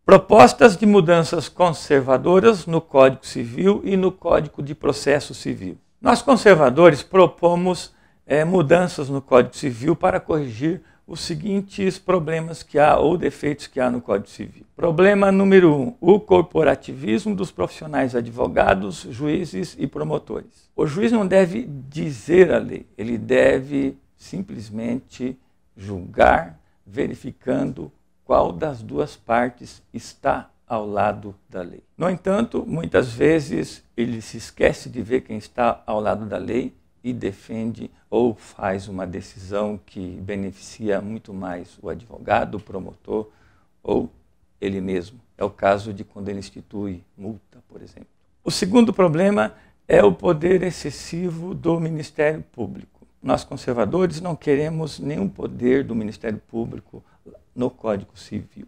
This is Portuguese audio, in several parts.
Propostas de mudanças conservadoras no Código Civil e no Código de Processo Civil. Nós, conservadores, propomos mudanças no Código Civil para corrigir os seguintes problemas que há ou defeitos que há no Código Civil. Problema número 1, o corporativismo dos profissionais advogados, juízes e promotores. O juiz não deve dizer a lei, ele deve simplesmente julgar, verificando qual das duas partes está ao lado da lei. No entanto, muitas vezes ele se esquece de ver quem está ao lado da lei e defende ou faz uma decisão que beneficia muito mais o advogado, o promotor ou ele mesmo. É o caso de quando ele institui multa, por exemplo. O segundo problema é o poder excessivo do Ministério Público. Nós, conservadores, não queremos nenhum poder do Ministério Público no Código Civil.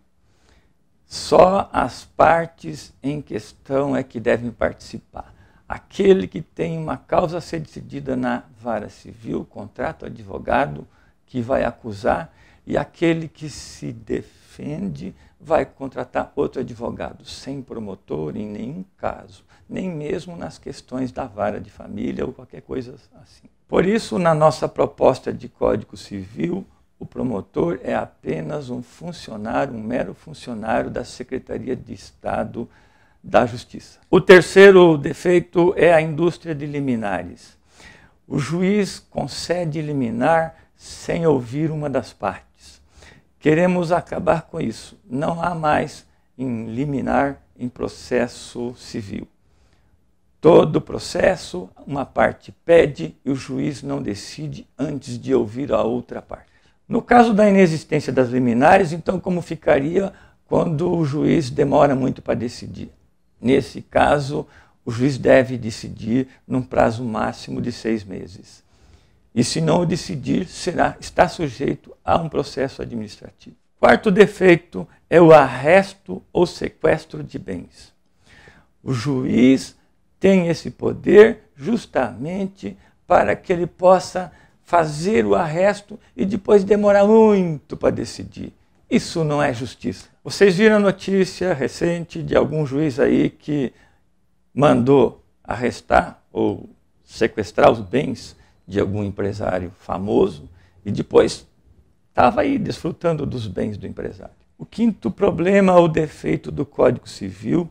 Só as partes em questão é que devem participar. Aquele que tem uma causa a ser decidida na vara civil, contrata o advogado que vai acusar, e aquele que se defende vai contratar outro advogado, sem promotor em nenhum caso, nem mesmo nas questões da vara de família ou qualquer coisa assim. Por isso, na nossa proposta de Código Civil, o promotor é apenas um funcionário, um mero funcionário da Secretaria de Estado da Justiça. O terceiro defeito é a indústria de liminares. O juiz concede liminar sem ouvir uma das partes. Queremos acabar com isso. Não há mais liminar em processo civil. Todo processo, uma parte pede e o juiz não decide antes de ouvir a outra parte. No caso da inexistência das liminares, então, como ficaria quando o juiz demora muito para decidir? Nesse caso, o juiz deve decidir num prazo máximo de 6 meses. E se não o decidir, está sujeito a um processo administrativo. Quarto defeito é o arresto ou sequestro de bens. O juiz tem esse poder justamente para que ele possa fazer o arresto e depois demorar muito para decidir. Isso não é justiça. Vocês viram a notícia recente de algum juiz aí que mandou arrestar ou sequestrar os bens de algum empresário famoso e depois estava aí desfrutando dos bens do empresário. O quinto problema ou defeito do Código Civil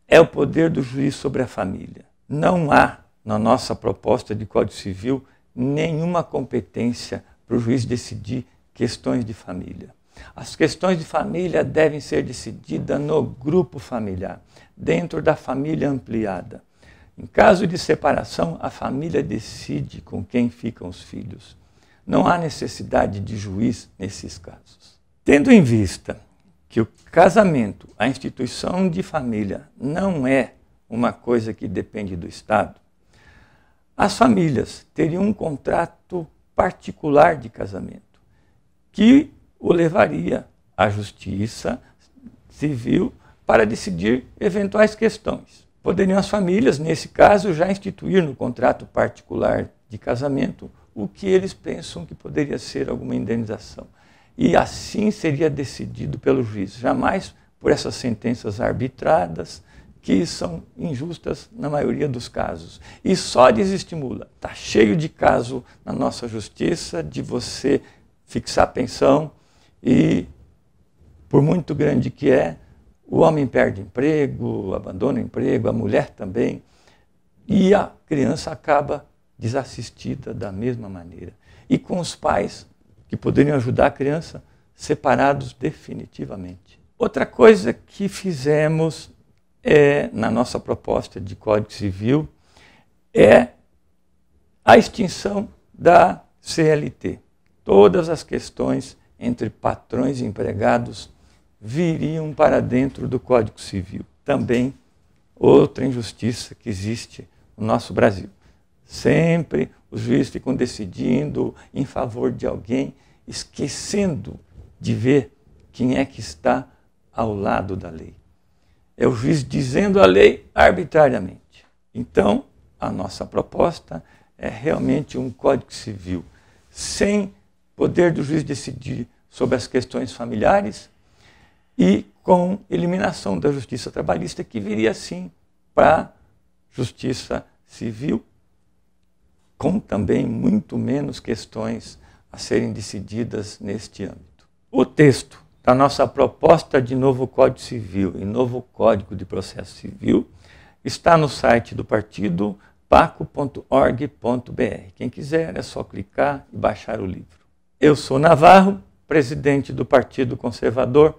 é o poder do juiz sobre a família. Não há, na nossa proposta de Código Civil, nenhuma competência para o juiz decidir questões de família. As questões de família devem ser decididas no grupo familiar, dentro da família ampliada. Em caso de separação, a família decide com quem ficam os filhos. Não há necessidade de juiz nesses casos. Tendo em vista que o casamento, a instituição de família, não é uma coisa que depende do Estado, as famílias teriam um contrato particular de casamento, que o levaria à justiça civil para decidir eventuais questões. Poderiam as famílias, nesse caso, já instituir no contrato particular de casamento o que eles pensam que poderia ser alguma indenização. E assim seria decidido pelo juiz, jamais por essas sentenças arbitradas, que são injustas na maioria dos casos. E só desestimula. Está cheio de caso na nossa justiça de você fixar pensão e, por muito grande que é, o homem perde emprego, abandona o emprego, a mulher também, e a criança acaba desassistida da mesma maneira. E com os pais, que poderiam ajudar a criança, separados definitivamente. Outra coisa que fizemos na nossa proposta de Código Civil é a extinção da CLT. Todas as questões entre patrões e empregados viriam para dentro do Código Civil. Também outra injustiça que existe no nosso Brasil. Sempre os juízes ficam decidindo em favor de alguém, esquecendo de ver quem é que está ao lado da lei. É o juiz dizendo a lei arbitrariamente. Então, a nossa proposta é realmente um Código Civil sem poder do juiz decidir sobre as questões familiares e com eliminação da justiça trabalhista, que viria sim para a justiça civil, com também muito menos questões a serem decididas neste âmbito. O texto da nossa proposta de novo Código Civil e novo Código de Processo Civil está no site do partido, paco.org.br. Quem quiser é só clicar e baixar o livro. Eu sou Navarro, presidente do Partido Conservador